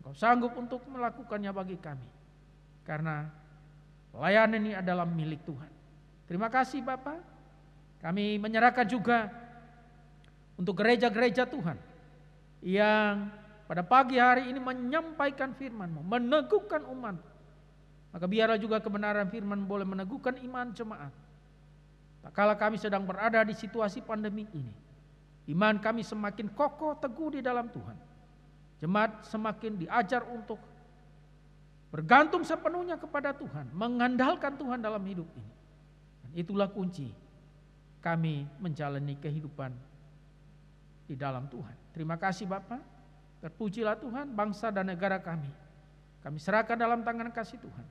Engkau sanggup untuk melakukannya bagi kami. Karena pelayanan ini adalah milik Tuhan. Terima kasih Bapak. Kami menyerahkan juga untuk gereja-gereja Tuhan yang pada pagi hari ini menyampaikan firman-Mu, meneguhkan umat. Maka biarlah juga kebenaran firman boleh meneguhkan iman jemaat. Tak kala kami sedang berada di situasi pandemi ini, iman kami semakin kokoh teguh di dalam Tuhan. Jemaat semakin diajar untuk bergantung sepenuhnya kepada Tuhan, mengandalkan Tuhan dalam hidup ini. Dan itulah kunci kami menjalani kehidupan di dalam Tuhan. Terima kasih Bapak. Terpujilah Tuhan, bangsa dan negara kami. Kami serahkan dalam tangan kasih Tuhan.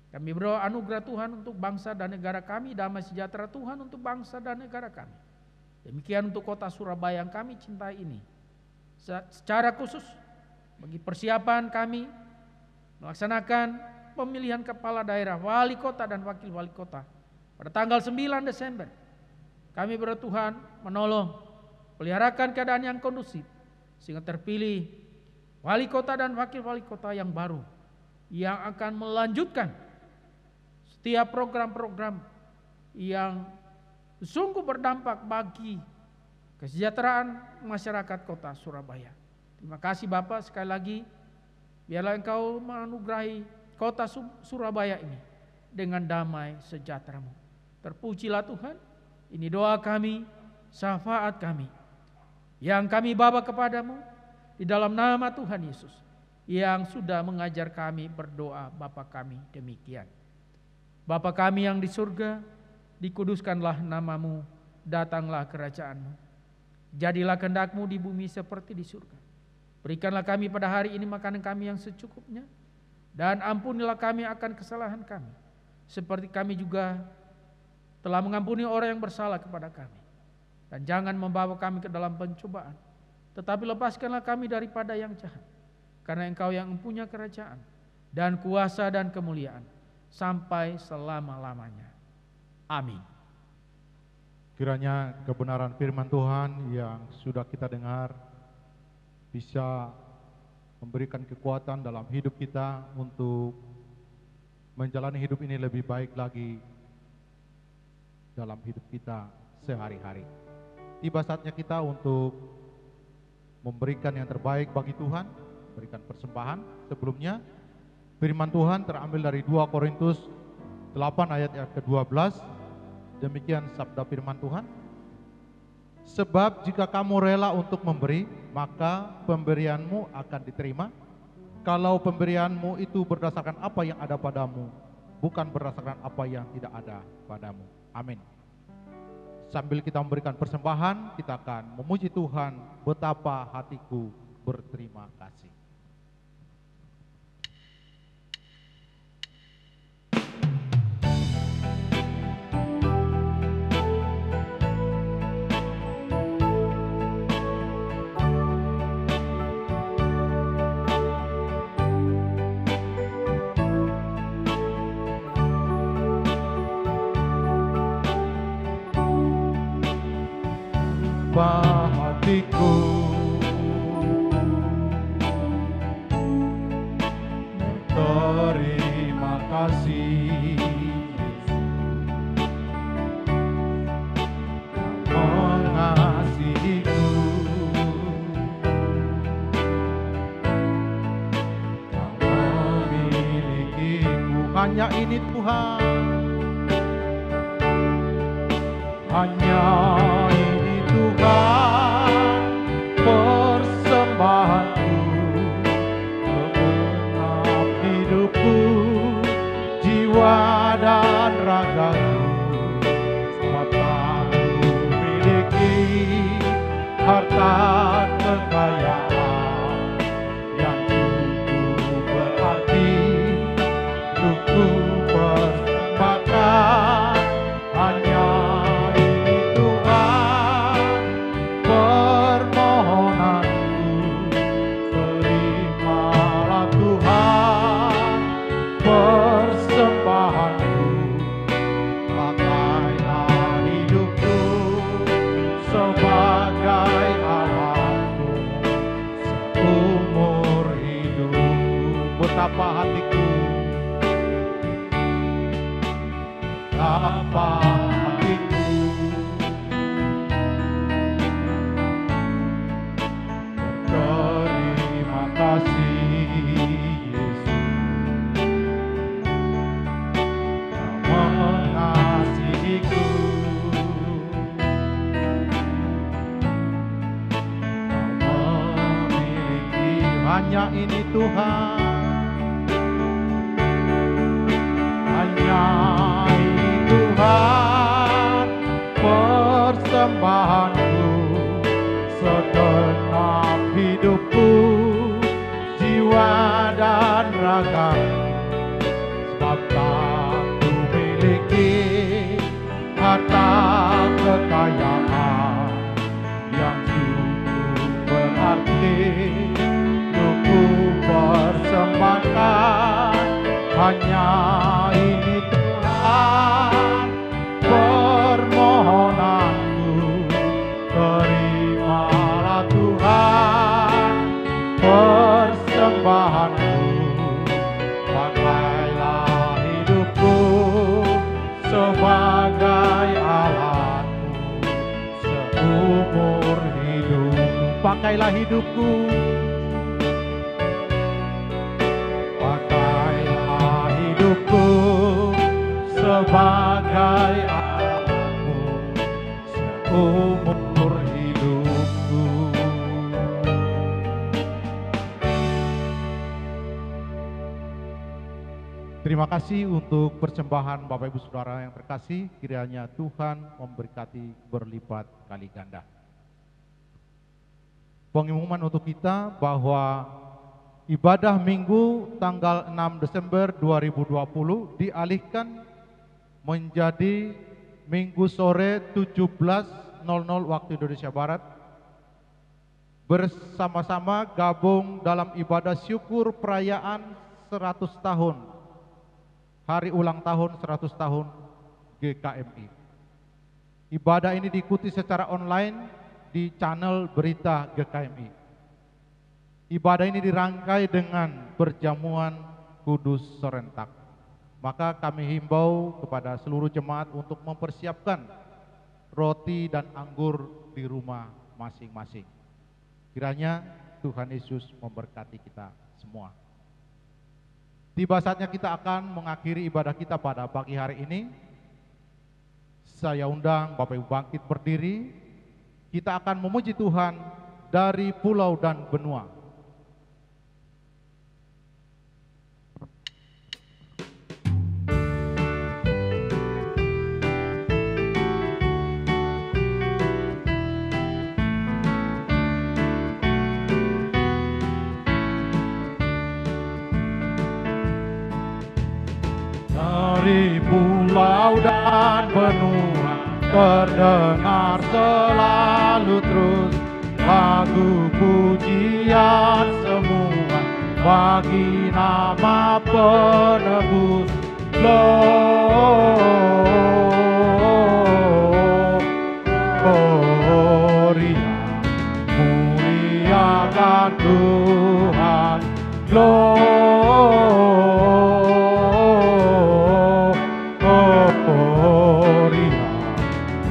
Kami berdoa anugerah Tuhan untuk bangsa dan negara kami, damai sejahtera Tuhan untuk bangsa dan negara kami. Demikian untuk kota Surabaya yang kami cintai ini. Secara khusus bagi persiapan kami melaksanakan pemilihan kepala daerah, wali kota dan wakil wali kota pada tanggal 9 Desember. Kami berdoa Tuhan menolong, peliharakan keadaan yang kondusif sehingga terpilih wali kota dan wakil wali kota yang baru yang akan melanjutkan setiap program-program yang sungguh berdampak bagi kesejahteraan masyarakat kota Surabaya. Terima kasih Bapak, sekali lagi biarlah Engkau menganugerahi kota Surabaya ini dengan damai sejahtera-Mu. Terpujilah Tuhan, ini doa kami, syafaat kami yang kami bawa kepadamu di dalam nama Tuhan Yesus yang sudah mengajar kami berdoa Bapa kami demikian. Bapa kami yang di surga, dikuduskanlah nama-Mu, datanglah kerajaan-Mu. Jadilah kehendak-Mu di bumi seperti di surga. Berikanlah kami pada hari ini makanan kami yang secukupnya, dan ampunilah kami akan kesalahan kami, seperti kami juga telah mengampuni orang yang bersalah kepada kami. Dan jangan membawa kami ke dalam pencobaan, tetapi lepaskanlah kami daripada yang jahat. Karena Engkau yang mempunyai kerajaan dan kuasa dan kemuliaan sampai selama-lamanya. Amin. Kiranya kebenaran firman Tuhan yang sudah kita dengar bisa memberikan kekuatan dalam hidup kita untuk menjalani hidup ini lebih baik lagi dalam hidup kita sehari-hari. Tiba saatnya kita untuk memberikan yang terbaik bagi Tuhan, berikan persembahan. Sebelumnya firman Tuhan terambil dari 2 Korintus 8 ayat yang ke-12. Demikian sabda firman Tuhan. Sebab jika kamu rela untuk memberi, maka pemberianmu akan diterima. Kalau pemberianmu itu berdasarkan apa yang ada padamu, bukan berdasarkan apa yang tidak ada padamu. Amin. Sambil kita memberikan persembahan, kita akan memuji Tuhan, betapa hatiku berterima kasih. Hatiku terima kasih mengasihiku, memilikiku. Hanya ini Tuhan, hanya ini Tuhan, persembahanku, segenap hidupku, jiwa dan ragaku, mataku miliki harta kekayaan yang cukup berarti untukku persembahkan. Hanya betapa hatiku, betapa hatiku berterima kasih Yesus, yang mengasihiku, yang memiliki. Hanya ini Tuhan, Tuhan, persembahanku, segenap hidupku, jiwa dan raga, sebab tak ku miliki harta kekayaan yang cukup berarti untuk ku persembahkan. Hanya ini Tuhan, permohonanku, terimalah Tuhan persembahanku. Pakailah hidupku sebagai alatmu seumur hidup. Pakailah hidupku, sebagai alatmu seumur hidupku. Terima kasih untuk persembahan Bapak Ibu Saudara yang terkasih. Kiranya Tuhan memberkati berlipat kali ganda. Pengumuman untuk kita bahwa ibadah Minggu tanggal 6 Desember 2020 dialihkan menjadi Minggu sore 17.00 waktu Indonesia Barat. Bersama-sama gabung dalam ibadah syukur perayaan 100 tahun, hari ulang tahun 100 tahun GKMI. Ibadah ini diikuti secara online di channel berita GKMI. Ibadah ini dirangkai dengan perjamuan kudus serentak. Maka kami himbau kepada seluruh jemaat untuk mempersiapkan roti dan anggur di rumah masing-masing. Kiranya Tuhan Yesus memberkati kita semua. Tiba saatnya kita akan mengakhiri ibadah kita pada pagi hari ini. Saya undang Bapak Ibu bangkit berdiri. Kita akan memuji Tuhan dari pulau dan benua. Dari pulau dan benua terdengar selalu terus lagu pujian semua bagi nama penebus. Gloria, muliakan Tuhan. Gloria,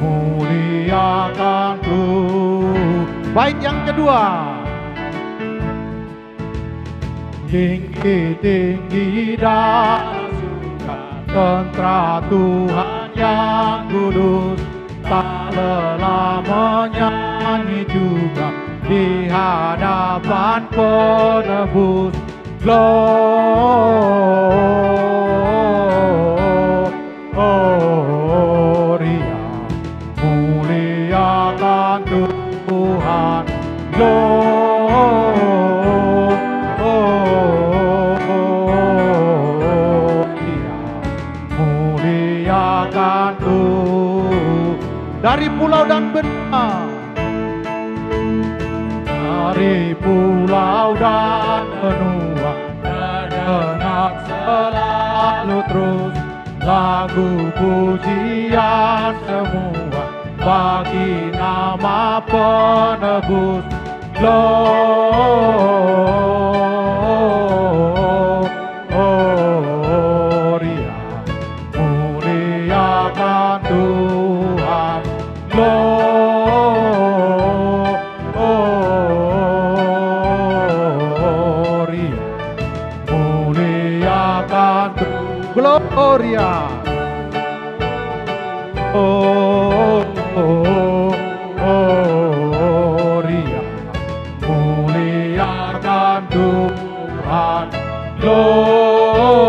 muliakan Tuhan. Bait yang kedua. Tinggi-tinggi dalam surga, tentara Tuhan yang kudus, tak lelah menyanyi juga di hadapan penebus. Gloria, muliakan Tuhan. Muliakan Tuhan. Dari pulau dan benua, dari pulau dan benua terdengar selalu terus lagu pujian semua bagi nama penebus. Gloria, muliakan Tuhan. Gloria, muliakan Tuhan. Gloria. Gloria, muliakan Tuhan. Gloria,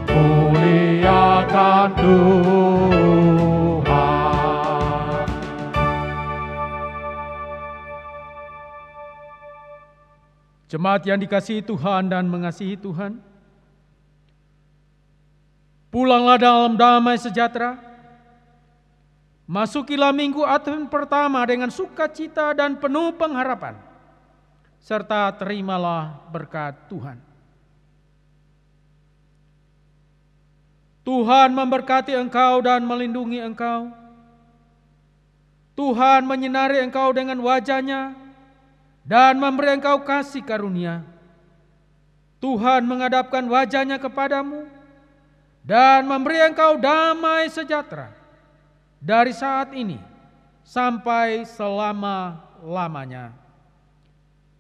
muliakan Tuhan. Jemaat yang dikasihi Tuhan dan mengasihi Tuhan, pulanglah dalam damai sejahtera. Masukilah minggu Advent pertama dengan sukacita dan penuh pengharapan, serta terimalah berkat Tuhan. Tuhan memberkati engkau dan melindungi engkau. Tuhan menyinari engkau dengan wajah-Nya dan memberi engkau kasih karunia. Tuhan menghadapkan wajah-Nya kepadamu dan memberi engkau damai sejahtera dari saat ini sampai selama-lamanya.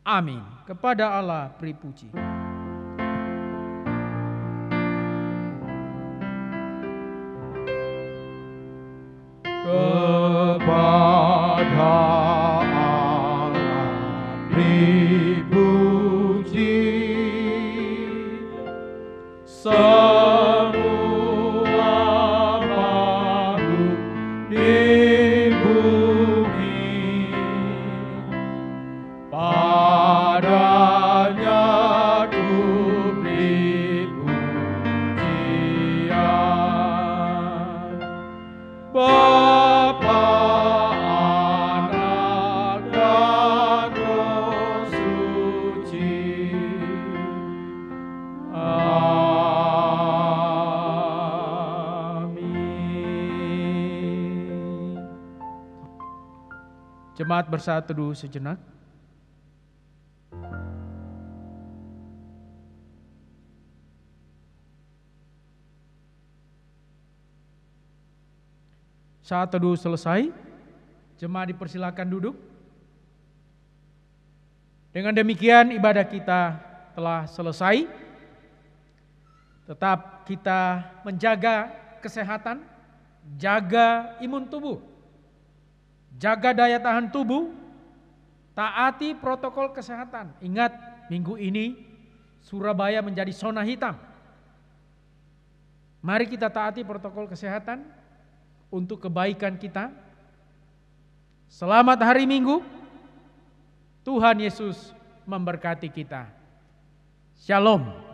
Amin. Kepada Allah beri puji. Kepada Allah beri puji. Semua makhluk di bumi, padanya ku beri pujian. Bapa, Anak, dan Roh Suci. Amin. Jemaat bersatu dulu sejenak. Saat teduh selesai, jemaat dipersilakan duduk. Dengan demikian ibadah kita telah selesai. Tetap kita menjaga kesehatan, jaga imun tubuh, jaga daya tahan tubuh, taati protokol kesehatan. Ingat, minggu ini Surabaya menjadi zona hitam. Mari kita taati protokol kesehatan untuk kebaikan kita. Selamat hari Minggu. Tuhan Yesus memberkati kita. Shalom.